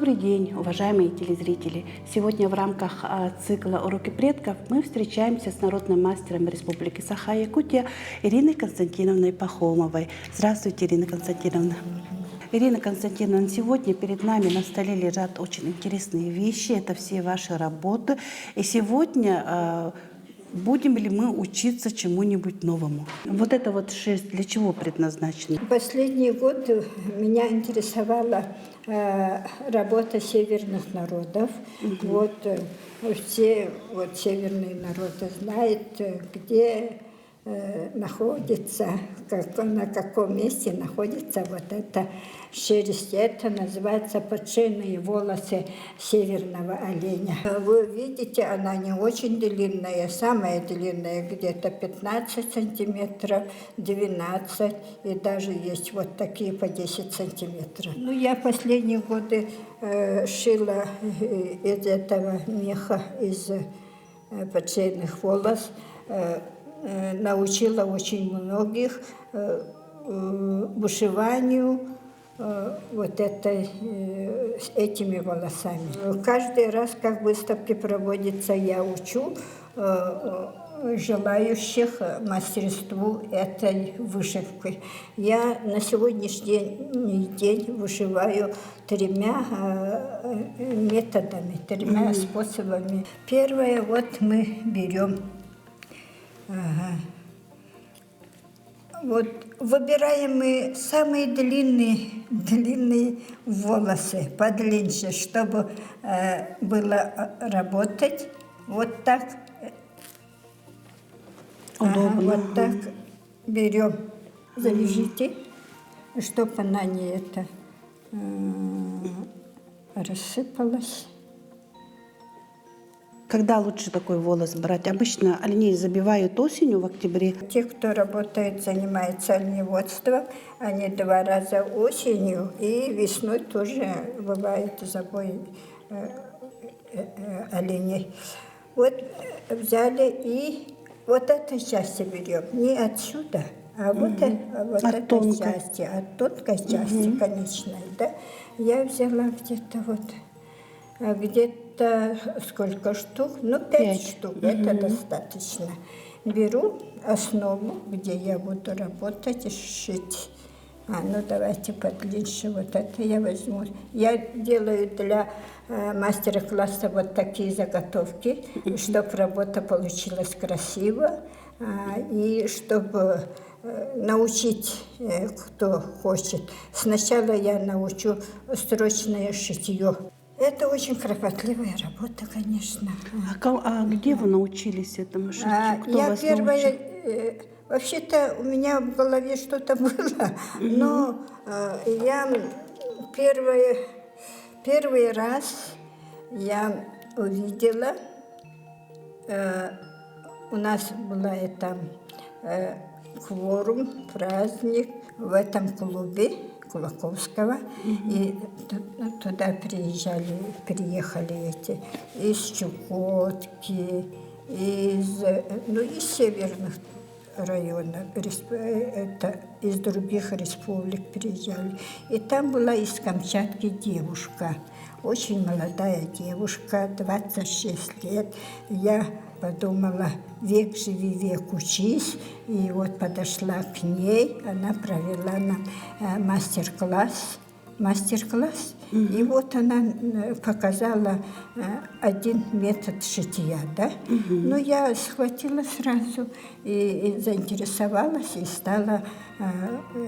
Добрый день, уважаемые телезрители! Сегодня в рамках цикла «Уроки предков» мы встречаемся с народным мастером Республики Саха-Якутия Ириной Константиновной Пахомовой. Здравствуйте, Ирина Константиновна! Ирина Константиновна, сегодня перед нами на столе лежат очень интересные вещи. Это все ваши работы. И сегодня будем ли мы учиться чему-нибудь новому? Вот это вот шерсть для чего предназначена? Последний год меня интересовала работа северных народов. Все северные народы знают, где находится, на каком месте находится вот эта шерсть. Это называется подшейные волосы северного оленя. Вы видите, она не очень длинная, самая длинная где-то 15 сантиметров, 12, и даже есть вот такие по 10 сантиметров. Я последние годы шила из этого меха, из подшейных волос, научила очень многих вышиванию этими волосами. Каждый раз, как выставки проводятся, я учу желающих мастерству этой вышивки. Я на сегодняшний день вышиваю тремя методами, тремя способами. Первое, мы берем. Выбираем мы самые длинные волосы, подлиннее, чтобы было работать вот так. Удобно. Вот так берем, завяжите, чтобы она не рассыпалась. Когда лучше такой волос брать? Обычно оленей забивают осенью, в октябре. Те, кто работает, занимается оленеводством, они 2 раза осенью и весной тоже бывает забой оленей. Взяли и вот этой части берем, не отсюда, а вот этой части, от тонкой части конечной. Да? Я взяла где-то сколько штук? 5 штук, это достаточно. Беру основу, где я буду работать и шить. Давайте подлиннее, вот это я возьму. Я делаю для мастера-класса вот такие заготовки, чтобы работа получилась красиво, и чтобы научить, кто хочет. Сначала я научу строчное шитье. Это очень кропотливая работа, конечно. А где вы научились этому шитью? Кто вас научил? Вообще-то у меня в голове что-то было, но я первый раз я увидела, у нас была кворум, праздник в этом клубе Кулаковского, и туда приехали из Чукотки, из северных районов, из других республик приезжали. И там была из Камчатки девушка, очень молодая девушка, 26 лет. Я подумала, век живи, век учись. И подошла к ней, она провела нам мастер-класс. И она показала один метод шитья, да? Я схватила сразу и заинтересовалась, и стала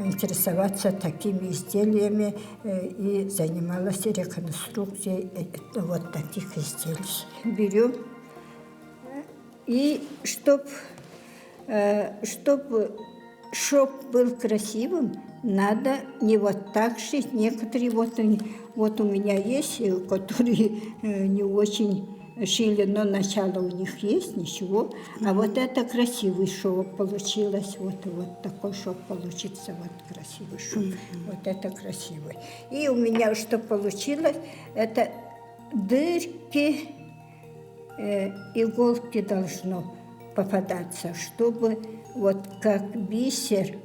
интересоваться такими изделиями, и занималась реконструкцией таких изделий. Берем, и чтобы шов был красивым, надо не вот так шить. Некоторые у меня есть, которые не очень шили, но начало у них есть, ничего. А вот это красивый шов получилось, вот такой шов получится, вот красивый шов. Вот это красивый. И у меня что получилось, это дырки, иголки должно попадаться, чтобы как бисер,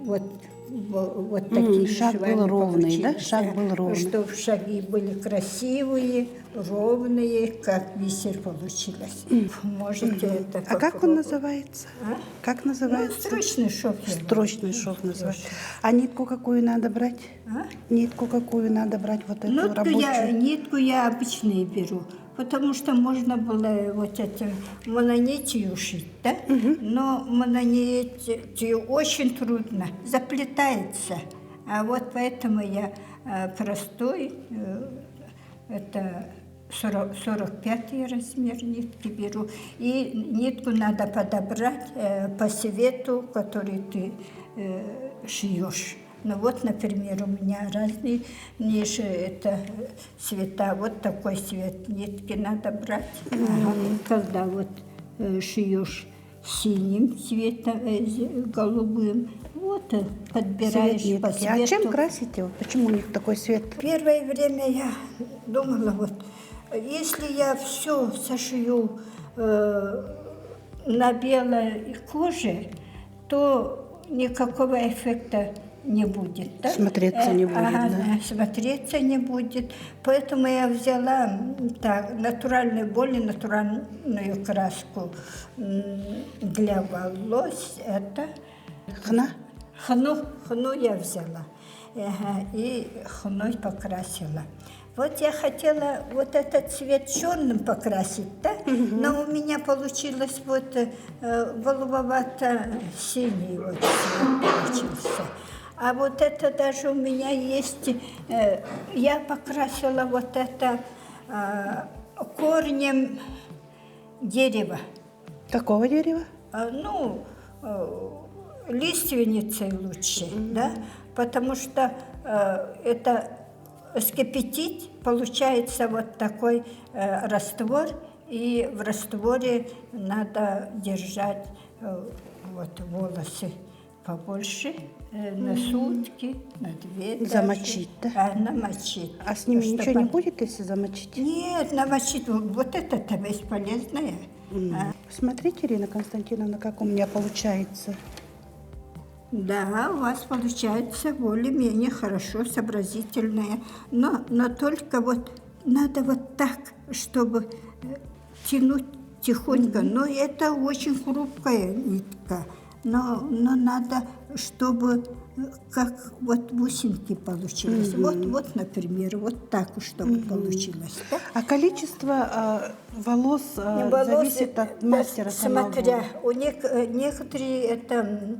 вот такие шаг был швами ровный, да? получились, Шаг был ровный. чтобы шаги были красивые, ровные, как бисер получилось. Можете это А как он называется? А? Как Ну, называется? строчный шов. Строчный шов называется. А нитку какую надо брать? А? Нитку какую надо брать, вот эту Ну, рабочую? нитку я обычную беру, потому что можно было вот этим мононитью шить, да? Но мононитью очень трудно, заплетается. А вот поэтому я простой, это 45-й размер нитки беру. И нитку надо подобрать по свету, который ты шьешь. Ну вот, например, у меня разные ниши, это цвета. Вот такой цвет нитки надо брать. Ага. Когда вот шьешь синим цветом, голубым, вот подбираешь Цвет по нитки. цвету. А чем красите? Вот почему у них такой цвет? Первое время я думала, вот, если я все сошью на белой коже, то никакого эффекта не будет. Да? Смотреться не будет, да? Смотреться не будет. Поэтому я взяла так, более натуральную краску для волос. Это Хна? хну я взяла. И хной покрасила. Вот я хотела вот этот цвет черным покрасить, да? Но у меня получилось вот голубовато-синий вот цвет получился. А вот это даже у меня есть, я покрасила вот это корнем дерева. Какого дерева? Ну, лиственницей лучше, да? Потому что это скипятить, получается вот такой раствор, и в растворе надо держать вот волосы побольше, на сутки, на 2 даже. Замочить, да? Намочить. А с ними Чтобы- ничего не будет, если замочить? Нет, намочить, вот это-то бесполезное. Смотрите, Ирина Константиновна, как у меня получается. Да, у вас получается более-менее хорошо, сообразительное. Но только вот надо вот так, чтобы тянуть тихонько. Но это очень хрупкая нитка. Но надо, чтобы как вот бусинки получилось. Вот, например, вот так, чтобы получилось. Да? А количество волос зависит от мастера самого? Смотря, у некоторые это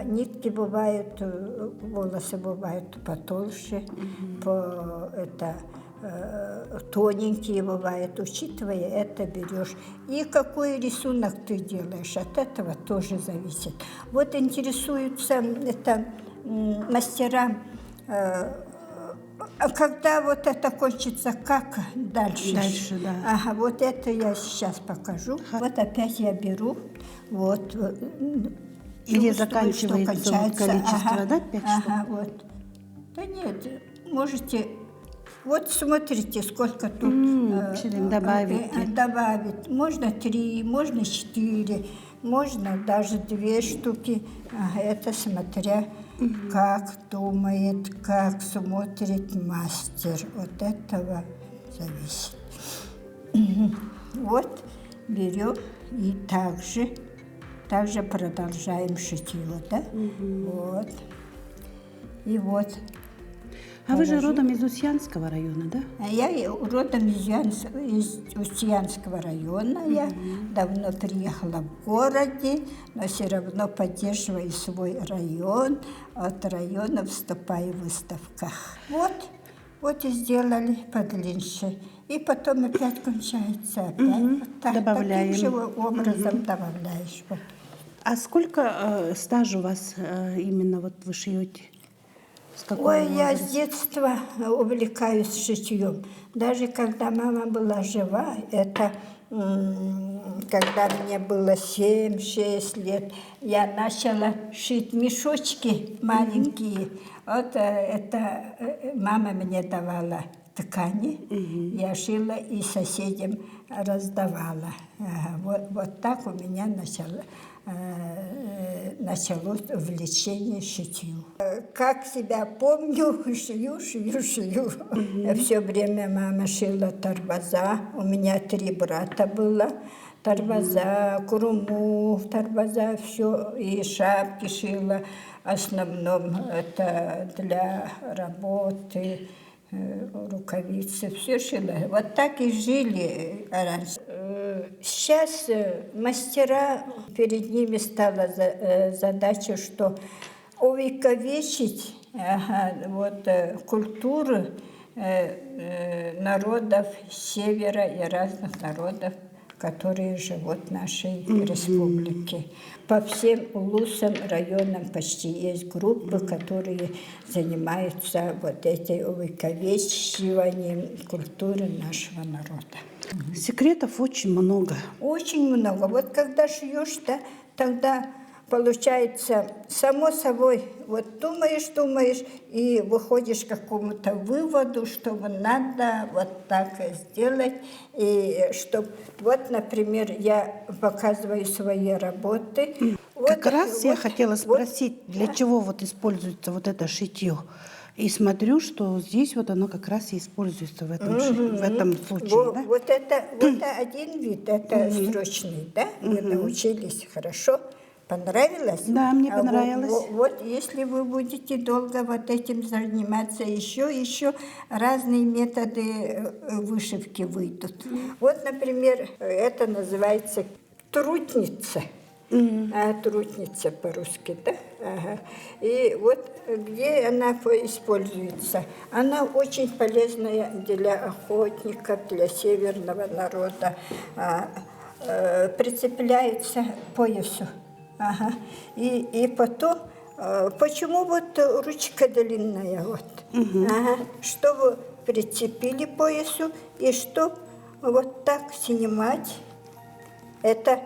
нитки бывают, волосы бывают потолще, тоненькие бывают. Учитывая это, берешь. И какой рисунок ты делаешь, от этого тоже зависит. Вот интересуются мастера, а когда вот это кончится, как дальше? Дальше, да. Ага, вот это я сейчас покажу. Вот опять я беру, вот. Где чувствую, заканчивается что вот кончается. количество, да, 5 штук? Ага, вот. Да нет, можете... Вот смотрите, сколько тут добавить. добавить. Можно 3, можно 4, можно даже 2 штуки. Это смотря как думает, как смотрит мастер. От этого зависит. Вот берем и также продолжаем шитье, да? Вот. И вот. А вы же родом из Устьянского района, да? Я родом из Устьянского района. Я давно приехала в городе, но все равно поддерживаю свой район. От района вступаю в выставках. Вот и сделали подлиннее. И потом опять кончается. Опять. Вот так, Добавляем. таким же образом добавляешь. Вот. А сколько стаж у вас именно вот вы шьете? С какого Ой, я возраста? с детства увлекаюсь шитьем. Даже когда мама была жива, это когда мне было 7-6 лет, я начала шить мешочки маленькие. Вот это мама мне давала ткани. Я шила и соседям раздавала. Вот так у меня началось увлечение шитью. Как себя помню, шью. Все время мама шила тарбаза. У меня 3 брата было. Тарбаза, куруму, тарбаза, все. И шапки шила. В основном это для работы, рукавицы, все шила. Вот так и жили раньше. Сейчас мастера, перед ними стала задача, что увековечить культуру народов севера и разных народов, которые живут в нашей республике. По всем улусам, районам почти есть группы, которые занимаются вот этим увековечиванием культуры нашего народа. Секретов очень много. Очень много. Вот когда шьешь, да, тогда получается само собой, вот думаешь, и выходишь к какому-то выводу, что надо вот так сделать, и чтобы, вот, например, я показываю свои работы. Как раз я хотела спросить, для чего вот используется вот это шитье? И смотрю, что здесь вот оно как раз и используется в этом случае. Да? Вот это один вид, это строчный, да? Вы научились хорошо. Понравилось? Да, мне понравилось. Вот если вы будете долго вот этим заниматься, еще разные методы вышивки выйдут. Вот, например, это называется трутница. Трутница по-русски, да? Ага. И вот где она используется? Она очень полезная для охотников, для северного народа. Прицепляется к поясу. Ага. И потом, почему вот ручка длинная? Вот? Ага. Чтобы прицепили к поясу, и чтобы вот так снимать, это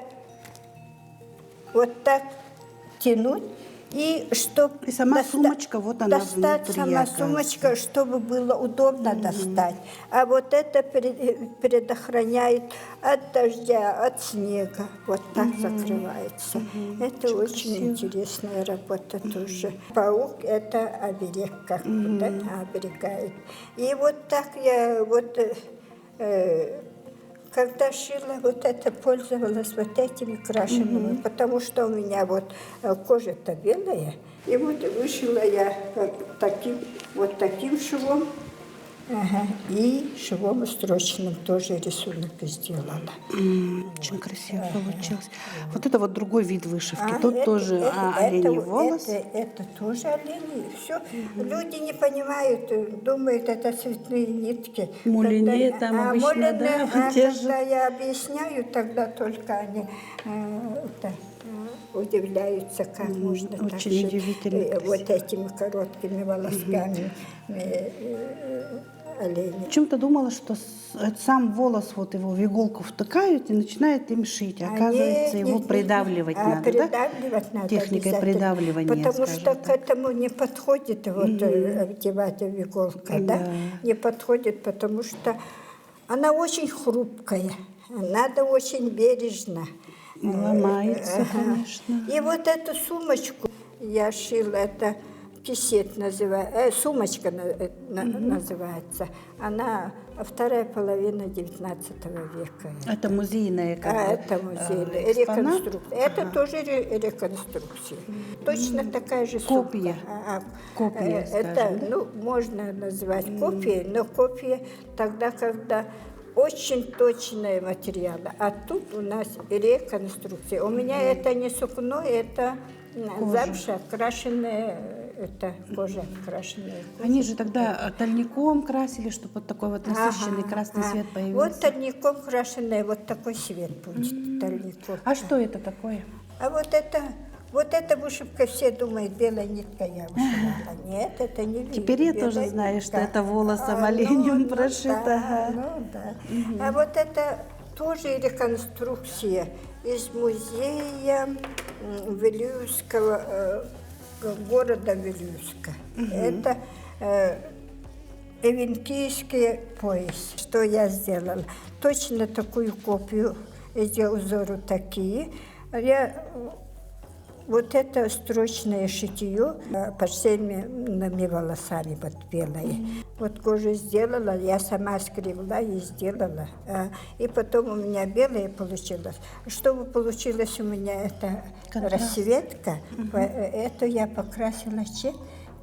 вот так тянуть, и чтобы и сама сумочка, вот она достать внутри, сама сумочка, чтобы было удобно достать. А вот это предохраняет от дождя, от снега. Вот так закрывается. Это очень интересная работа тоже. Паук – это оберег, как бы, да, оберегает. И вот так я когда шила, вот это пользовалась вот этими крашенными, потому что у меня вот кожа-то белая. И вот вышила я таким швом, и швом строчным тоже рисунок сделала. Очень красиво получилось. Вот это вот другой вид вышивки. Тут тоже оленей волос. Это тоже олени. Все. Люди не понимают, думают, это цветные нитки. Мулине там обычно, да, те же. Когда я объясняю, тогда только они удивляются, как можно так очень удивительно. вот этими короткими волосками оленя. Почему-то думала, что сам волос, вот его в иголку втыкают и начинают им шить. Оказывается, его придавливать надо, придавливать надо техникой придавливания, потому что так. к этому не подходит вдевать в иголку, да? Не подходит, потому что она очень хрупкая, надо очень бережно. Ломается, конечно. И вот эту сумочку я шила, это кисет называется, сумочка называется. Она вторая половина 19 века. Это музейная это музейная реконструкция. Это тоже реконструкция. Точно такая же копия. Копия, это, можно назвать копией, но копия тогда, когда очень точные материалы. А тут у нас реконструкция. У меня это не сукно, это замша, крашеная, это кожа, крашеная. Они же тогда тольником красили, чтобы вот такой вот насыщенный красный цвет появился. Вот тольником крашеный, вот такой цвет будет тольником. А что это такое? А вот эта вышивка, все думают, белая нитка я вышивала. Нет, это не белая. Теперь я тоже знаю, что это волосом оленем прошито. Да. А вот это тоже реконструкция из музея Вилюйского, города Вилюйска. Это эвенкийский пояс. Что я сделала? Точно такую копию, эти узоры такие. Я вот это строчное шитье под всеми волосами вот белое. Вот кожу сделала, я сама скребла и сделала. И потом у меня белое получилось. Чтобы получилось у меня это расцветка, это я покрасила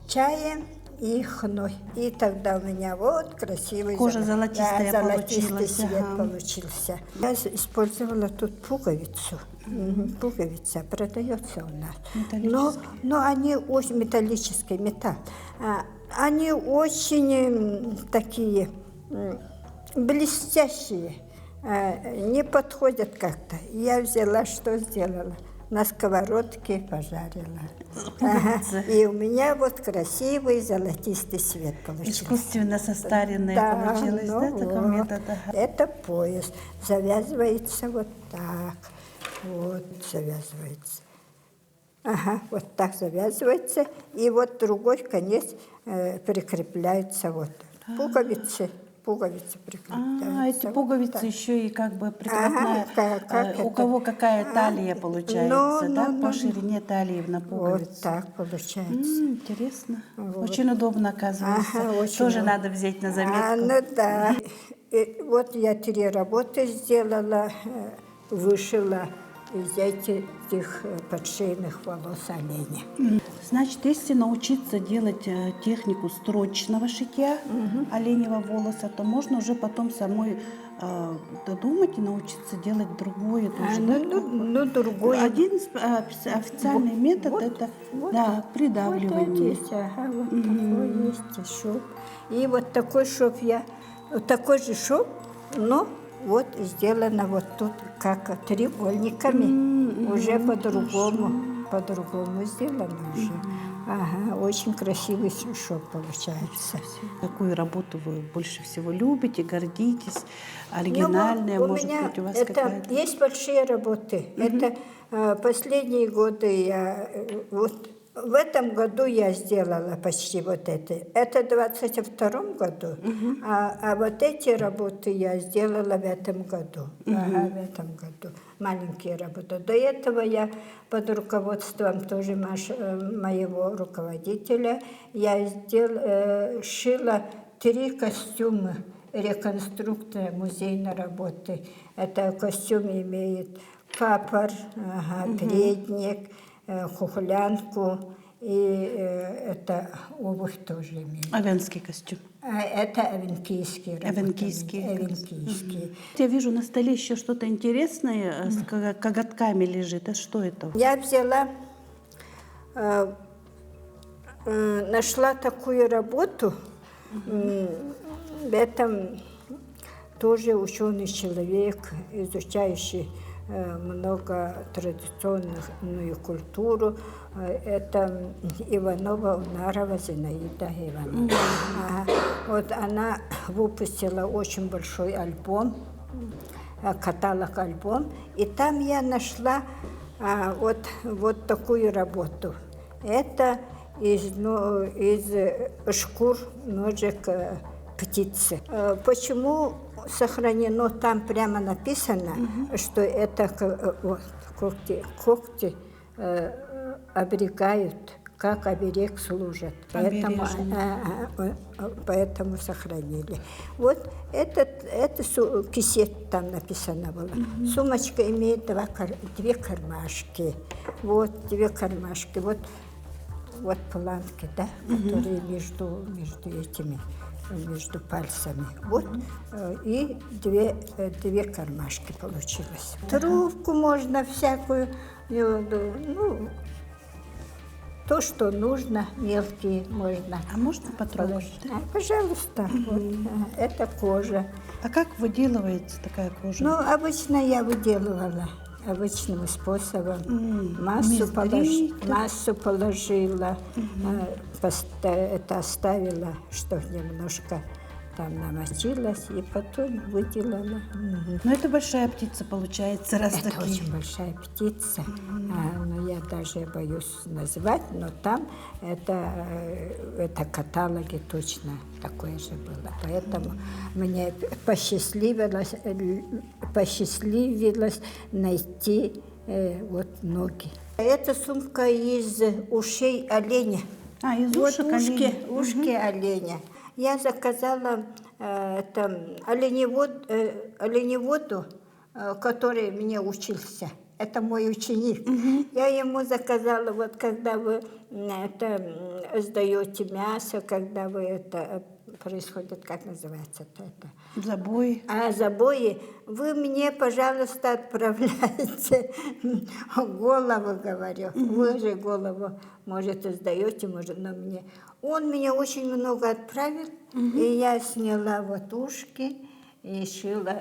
чаем и хной. И тогда у меня вот красивый Кожа золотистая золотистый цвет ага. получился. Я использовала тут пуговицу. Пуговица продается у нас. Но они очень металлические, металл. Они очень такие блестящие, не подходят как-то. Я взяла, что сделала? На сковородке пожарила. И у меня вот красивый золотистый цвет получился. Искусственно состаренный получилось, да, такой вот. метод? Это пояс. Завязывается вот так. Вот завязывается. Ага, вот так завязывается. И вот другой конец прикрепляется вот. Пуговицы прикрепляются. Эти пуговицы вот еще и как бы прикрепная. Как у кого какая талия получается, да? По ширине талии на пуговице. Вот так получается. Интересно. Вот. Очень удобно, оказывается. Очень Тоже удобно. надо взять на заметку. Ну да. И вот я 3 работы сделала, вышила из этих подшейных волос оленя. Значит, если научиться делать технику строчного шитья оленьего волоса, то можно уже потом самой додумать и научиться делать другое тоже, да? Другое. Один официальный метод вот, это вот, придавливание. Вот есть, вот такой есть шов. И вот такой шов такой же шов, но вот сделано вот тут как треугольниками, уже по-другому сделано уже. Ага, очень красивый шов получается. Какую работу вы больше всего любите, гордитесь? Оригинальная, может быть, у вас какая-то? Есть большие работы. Это последние годы я вот в этом году я сделала почти вот это. Это в 22-м году, а вот эти работы я сделала в этом году. Ага, в этом году. Маленькие работы. До этого я под руководством тоже моего руководителя я шила 3 костюма реконструкция музейной работы. Это костюм имеет капор, передник, хухлянку, и это обувь тоже имеет. Авенский костюм. Это эвенкийские работы. Эвенкийские. Я вижу на столе еще что-то интересное с коготками лежит. А что это? Я взяла, нашла такую работу. В этом тоже ученый человек, изучающий много традиционную культуру. Это Иванова Унарова Зинаида Ивановна. Вот она выпустила очень большой альбом, каталог-альбом, и там я нашла вот такую работу. Это из шкур ножек птицы. Почему сохранено, там прямо написано, что это когти оберегают, как оберег служат. Поэтому сохранили. Вот это кисет там написано было. Сумочка имеет 2 кармашки. Вот 2 кармашки. Вот планки, да, которые между пальцами. Вот. И 2 кармашки получилось. Трубку можно всякую, то, что нужно, мелкие можно. А можно попробовать? Да? Пожалуйста. Вот. Это кожа. А как выделывается такая кожа? Обычно я выделывала обычным способом. Массу положила, это оставила, что немножко там намочилась и потом выделала. Ну, это большая птица получается, раз Это такие. очень большая птица, но я даже боюсь назвать, но там это каталоги точно такое же было. Поэтому мне посчастливилось найти вот ноги. Это сумка из ушей оленя. Из Вот ушек оленя. ушки оленя. Я заказала оленеводу, который мне учился. Это мой ученик. Я ему заказала, вот когда вы сдаете мясо, когда вы это происходит, как называется это? Забой. Забои. Вы мне, пожалуйста, отправляете голову, говорю. Вы же голову, может, сдаете, может, но мне. Он мне очень много отправил, и я сняла вот ушки и шила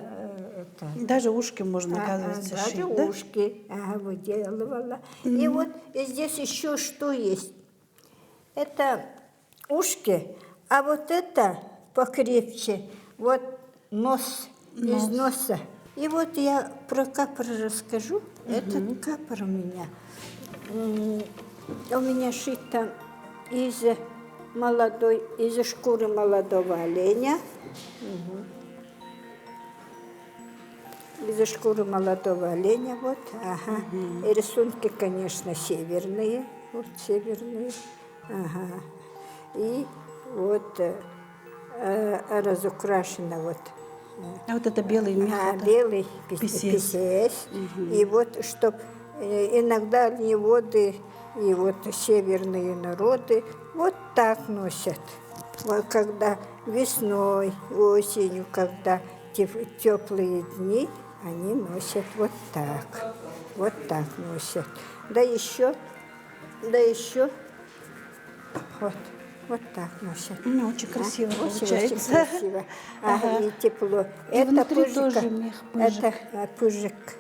это. Даже ушки можно, оказывается, Даже шить, да? ушки выделывала. И вот и здесь еще что есть. Это ушки, а вот это покрепче. Вот нос. Из носа. И вот я про капор расскажу. Этот капор у меня шито из шкуры молодого оленя. Из шкуры молодого оленя, вот, И рисунки, конечно, северные, вот северные, И вот разукрашено вот. А вот это белый мех. это Белый писец. писец. И вот, чтоб иногда оленеводы и вот северные народы вот так носят. Вот когда весной, осенью, когда теплые дни, они носят вот так носят. Да еще, вот так носят. Ну, очень красиво Очень получается. красиво. И тепло. И внутри тоже мех, пыжик. Это пыжик,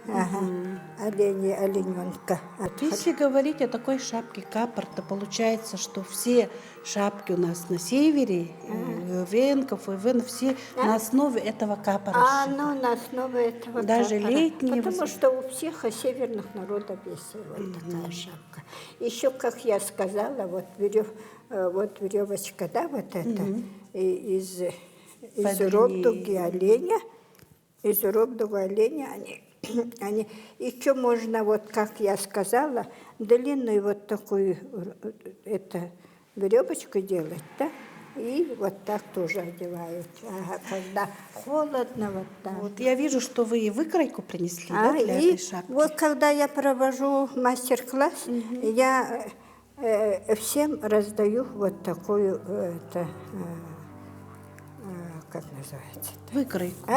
олененка. Если говорить о такой шапке капор, то получается, что все шапки у нас на севере, венков и вен, все на основе этого капора. Ну, на основе этого Даже капора. летние. Потому что у всех северных народов есть вот такая шапка. Еще, как я сказала, вот веревочка, да, вот это, из робдуги оленя, они, еще можно, вот как я сказала, длинную вот такую веревочку делать, да, и вот так тоже одевают, когда холодно, вот так. Вот я вижу, что вы и выкройку принесли, да, для И этой шапки. вот когда я провожу мастер-класс, я всем раздаю вот такую, как называется? Выкройку.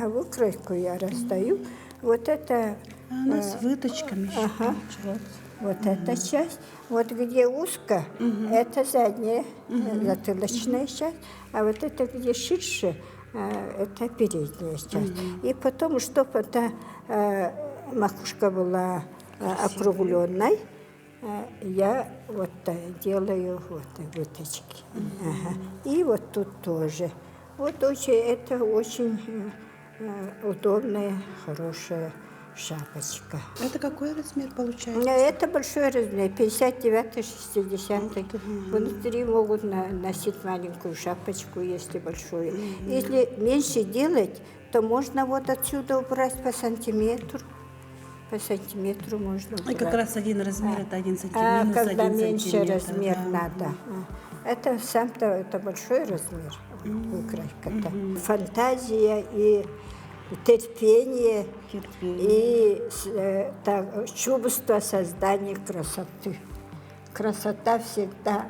Выкройку я раздаю. Вот это... Она с выточками еще получается. Вот эта часть. Вот где узко, это задняя, затылочная часть. А вот это где ширше, это передняя часть. И потом, чтобы эта макушка была округленной, я вот делаю вот выточки. И вот тут тоже. Вот это очень удобная, хорошая шапочка. Это какой размер получается? Это большой размер, 59-60. Внутри могут носить маленькую шапочку, если большую. Если меньше делать, то можно вот отсюда убрать по сантиметру. По сантиметру можно убрать. И как раз один размер, это 1 сантиметр. Когда один меньше сантиметр, размер да. надо. Это сам-то это большой размер, выкройка-то. Фантазия и терпение, и чувство создания красоты. Красота всегда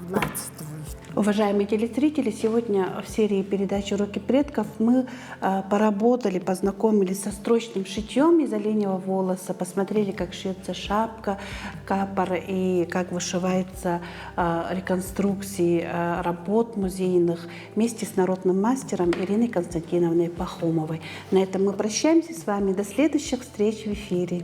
властвует. Уважаемые телезрители, сегодня в серии передач «Уроки предков» мы поработали, познакомились со строчным шитьем из оленевого волоса, посмотрели, как шьется шапка, капор и как вышивается реконструкции работ музейных вместе с народным мастером Ириной Константиновной Пахомовой. На этом мы прощаемся с вами. До следующих встреч в эфире.